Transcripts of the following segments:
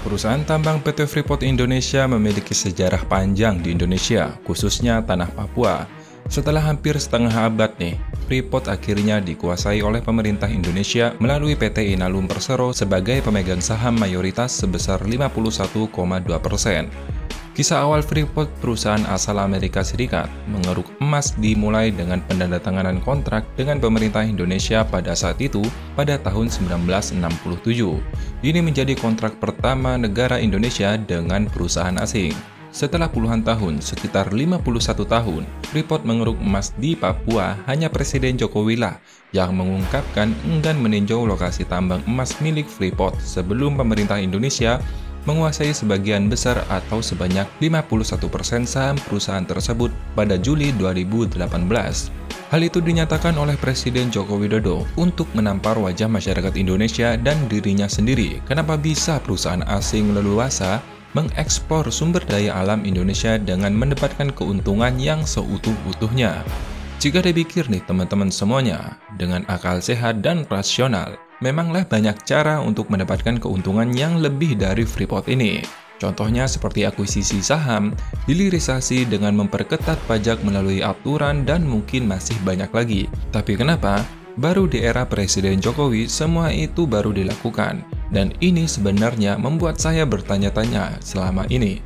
Perusahaan tambang PT Freeport Indonesia memiliki sejarah panjang di Indonesia, khususnya tanah Papua. Setelah hampir setengah abad nih, Freeport akhirnya dikuasai oleh pemerintah Indonesia melalui PT Inalum Persero sebagai pemegang saham mayoritas sebesar 51,2%. Kisah awal Freeport, perusahaan asal Amerika Serikat, mengeruk emas dimulai dengan penandatanganan kontrak dengan pemerintah Indonesia pada saat itu pada tahun 1967. Ini menjadi kontrak pertama negara Indonesia dengan perusahaan asing. Setelah puluhan tahun, sekitar 51 tahun, Freeport mengeruk emas di Papua, hanya Presiden Jokowi lah yang mengungkapkan enggan meninjau lokasi tambang emas milik Freeport sebelum pemerintah Indonesia menguasai sebagian besar atau sebanyak 51% saham perusahaan tersebut pada Juli 2018. Hal itu dinyatakan oleh Presiden Joko Widodo untuk menampar wajah masyarakat Indonesia dan dirinya sendiri. Kenapa bisa perusahaan asing leluasa mengeksplor sumber daya alam Indonesia dengan mendapatkan keuntungan yang seutuh-utuhnya? Jika dipikir nih teman-teman semuanya, dengan akal sehat dan rasional, memanglah banyak cara untuk mendapatkan keuntungan yang lebih dari Freeport ini. Contohnya seperti akuisisi saham, hilirisasi dengan memperketat pajak melalui aturan, dan mungkin masih banyak lagi. Tapi kenapa? Baru di era Presiden Jokowi semua itu baru dilakukan. Dan ini sebenarnya membuat saya bertanya-tanya selama ini.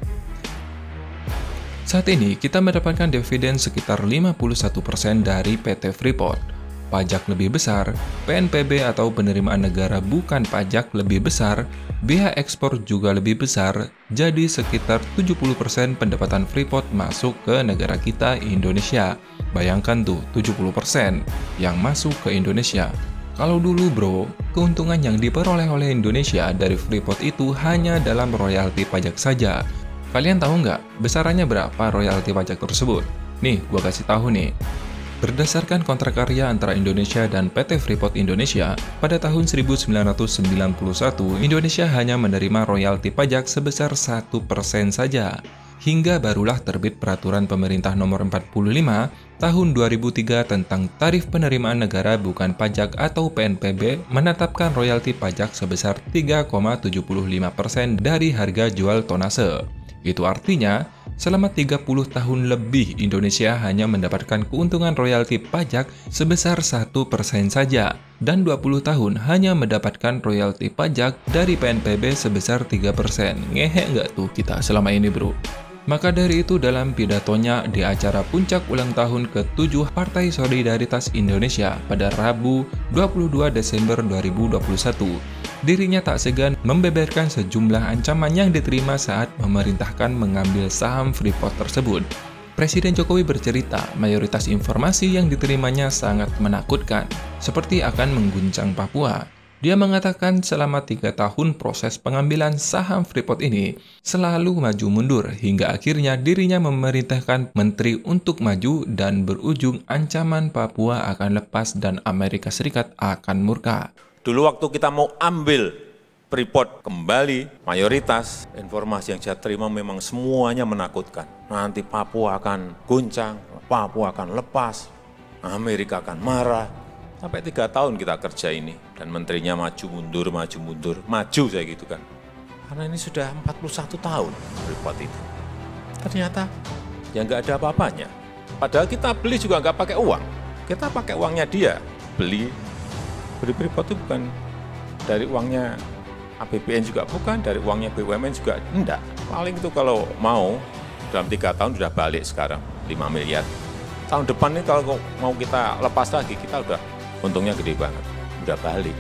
Saat ini kita mendapatkan dividen sekitar 51% dari PT Freeport. Pajak lebih besar, PNPB atau penerimaan negara bukan pajak lebih besar, biaya ekspor juga lebih besar, jadi sekitar 70% pendapatan Freeport masuk ke negara kita Indonesia. Bayangkan tuh, 70% yang masuk ke Indonesia. Kalau dulu bro, keuntungan yang diperoleh oleh Indonesia dari Freeport itu hanya dalam royalti pajak saja. Kalian tahu nggak besarannya berapa royalti pajak tersebut? Nih, gua kasih tahu nih. Berdasarkan kontrak karya antara Indonesia dan PT Freeport Indonesia, pada tahun 1991, Indonesia hanya menerima royalti pajak sebesar 1% saja. Hingga barulah terbit Peraturan Pemerintah Nomor 45 Tahun 2003 tentang Tarif Penerimaan Negara Bukan Pajak atau PNPB menetapkan royalti pajak sebesar 3,75% dari harga jual tonase. Itu artinya, selama 30 tahun lebih Indonesia hanya mendapatkan keuntungan royalti pajak sebesar 1% saja, dan 20 tahun hanya mendapatkan royalti pajak dari PNPB sebesar 3%. Ngehe nggak tuh kita selama ini bro? Maka dari itu dalam pidatonya di acara puncak ulang tahun ke-7 Partai Solidaritas Indonesia pada Rabu 22 Desember 2021, dirinya tak segan membeberkan sejumlah ancaman yang diterima saat memerintahkan mengambil saham Freeport tersebut. Presiden Jokowi bercerita mayoritas informasi yang diterimanya sangat menakutkan, seperti akan mengguncang Papua. Dia mengatakan selama 3 tahun proses pengambilan saham Freeport ini selalu maju mundur hingga akhirnya dirinya memerintahkan menteri untuk maju dan berujung ancaman Papua akan lepas dan Amerika Serikat akan murka. Dulu waktu kita mau ambil Freeport kembali, mayoritas informasi yang saya terima memang semuanya menakutkan. Nanti Papua akan guncang, Papua akan lepas, Amerika akan marah. Sampai 3 tahun kita kerja ini, dan menterinya maju mundur, maju saya gitu kan. Karena ini sudah 41 tahun Freeport itu. Ternyata ya nggak ada apa-apanya. Padahal kita beli juga nggak pakai uang. Kita pakai uangnya dia. Beli Freeport itu bukan dari uangnya APBN juga bukan, dari uangnya BUMN juga enggak. Paling itu kalau mau dalam 3 tahun sudah balik sekarang 5 miliar. Tahun depan ini kalau mau kita lepas lagi, kita udah untungnya gede banget, udah balik.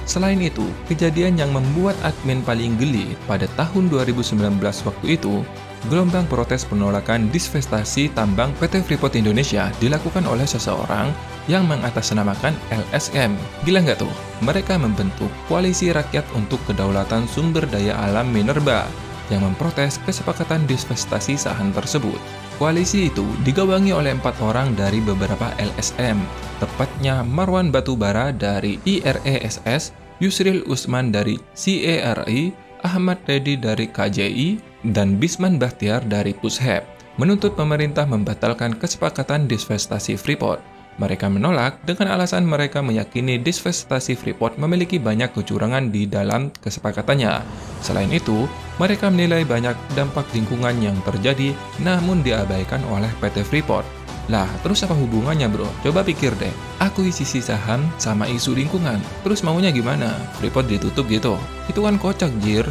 Selain itu, kejadian yang membuat admin paling geli pada tahun 2019 waktu itu, gelombang protes penolakan divestasi tambang PT Freeport Indonesia dilakukan oleh seseorang yang mengatasnamakan LSM. Gila nggak tuh? Mereka membentuk Koalisi Rakyat untuk Kedaulatan Sumber Daya Alam Minerba yang memprotes kesepakatan divestasi saham tersebut. Koalisi itu digawangi oleh 4 orang dari beberapa LSM, tepatnya Marwan Batubara dari IRESS, Yusril Usman dari CERI, Ahmad Reddy dari KJI, dan Bisman Bahtiar dari Pushep, menuntut pemerintah membatalkan kesepakatan divestasi Freeport. Mereka menolak dengan alasan mereka meyakini divestasi Freeport memiliki banyak kecurangan di dalam kesepakatannya. Selain itu, mereka menilai banyak dampak lingkungan yang terjadi namun diabaikan oleh PT Freeport. Lah, terus apa hubungannya bro? Coba pikir deh, akuisisi saham sama isu lingkungan. Terus maunya gimana? Freeport ditutup gitu? Itu kan kocak jir.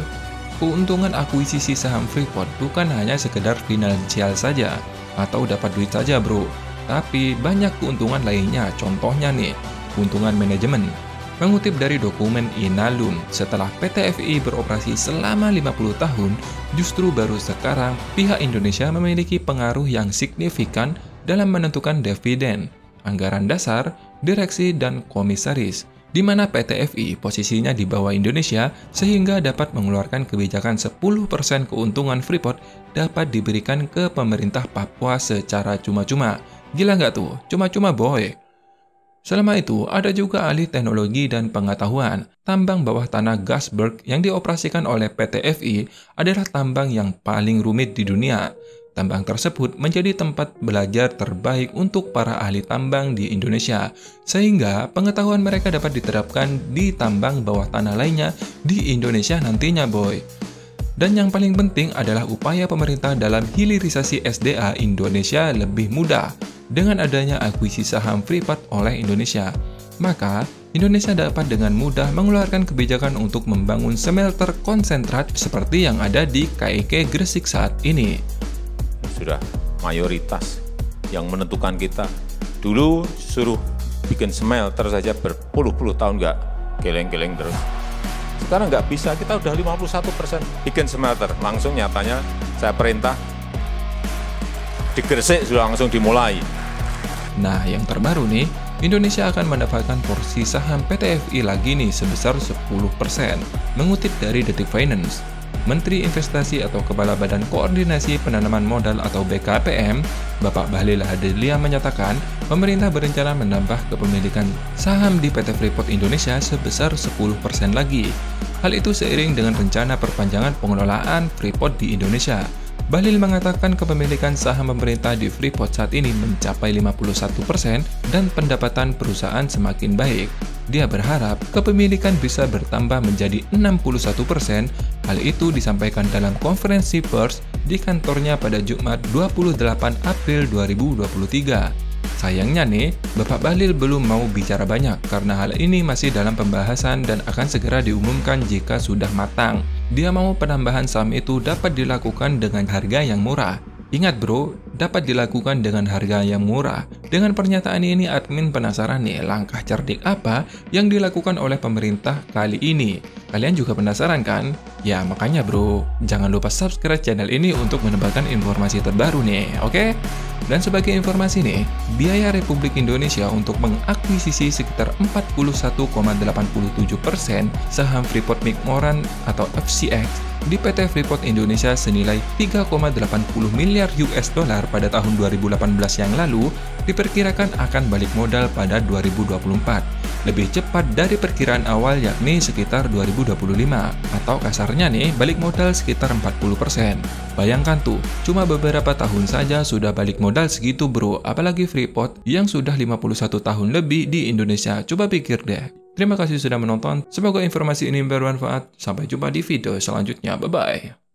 Keuntungan akuisisi saham Freeport bukan hanya sekedar finansial saja, atau dapat duit saja bro. Tapi banyak keuntungan lainnya, contohnya nih, keuntungan manajemen. Mengutip dari dokumen Inalum, setelah PT FI beroperasi selama 50 tahun, justru baru sekarang pihak Indonesia memiliki pengaruh yang signifikan dalam menentukan dividen, anggaran dasar, direksi, dan komisaris, di mana PT FI posisinya di bawah Indonesia sehingga dapat mengeluarkan kebijakan 10% keuntungan Freeport dapat diberikan ke pemerintah Papua secara cuma-cuma. Gila nggak tuh? Cuma-cuma boy. Selama itu, ada juga ahli teknologi dan pengetahuan. Tambang bawah tanah Gasberg yang dioperasikan oleh PT FI adalah tambang yang paling rumit di dunia. Tambang tersebut menjadi tempat belajar terbaik untuk para ahli tambang di Indonesia, sehingga pengetahuan mereka dapat diterapkan di tambang bawah tanah lainnya di Indonesia nantinya boy. Dan yang paling penting adalah upaya pemerintah dalam hilirisasi SDA Indonesia lebih mudah. Dengan adanya akuisisi saham Freeport oleh Indonesia, maka Indonesia dapat dengan mudah mengeluarkan kebijakan untuk membangun smelter konsentrat seperti yang ada di KIK Gresik saat ini. Sudah mayoritas yang menentukan kita. Dulu suruh bikin smelter saja berpuluh-puluh tahun nggak geleng-geleng terus. Sekarang nggak bisa, kita udah 51% bikin smelter. Langsung nyatanya saya perintah di Gresik sudah langsung dimulai. Nah, yang terbaru nih, Indonesia akan mendapatkan porsi saham PT FI lagi nih sebesar 10%. Mengutip dari Detik Finance, Menteri Investasi atau Kepala Badan Koordinasi Penanaman Modal atau BKPM, Bapak Bahlil Lahadalia menyatakan, pemerintah berencana menambah kepemilikan saham di PT Freeport Indonesia sebesar 10% lagi. Hal itu seiring dengan rencana perpanjangan pengelolaan Freeport di Indonesia. Bahlil mengatakan kepemilikan saham pemerintah di Freeport saat ini mencapai 51% dan pendapatan perusahaan semakin baik. Dia berharap kepemilikan bisa bertambah menjadi 61%. Hal itu disampaikan dalam konferensi pers di kantornya pada Jumat 28 April 2023. Sayangnya nih, Bapak Bahlil belum mau bicara banyak karena hal ini masih dalam pembahasan dan akan segera diumumkan jika sudah matang. Dia mau penambahan saham itu dapat dilakukan dengan harga yang murah. Ingat bro, dapat dilakukan dengan harga yang murah. Dengan pernyataan ini admin penasaran nih langkah cerdik apa yang dilakukan oleh pemerintah kali ini. Kalian juga penasaran kan? Ya makanya bro, jangan lupa subscribe channel ini untuk mendapatkan informasi terbaru nih, oke? Dan sebagai informasi nih, biaya Republik Indonesia untuk mengakuisisi sekitar 41,87% saham Freeport-McMoRan atau FCX di PT Freeport Indonesia senilai 3,80 miliar US dollar pada tahun 2018 yang lalu diperkirakan akan balik modal pada 2024. Lebih cepat dari perkiraan awal yakni sekitar 2025, atau kasarnya nih balik modal sekitar 40%. Bayangkan tuh, cuma beberapa tahun saja sudah balik modal segitu bro, apalagi Freeport yang sudah 51 tahun lebih di Indonesia. Coba pikir deh. Terima kasih sudah menonton, semoga informasi ini bermanfaat. Sampai jumpa di video selanjutnya, bye-bye.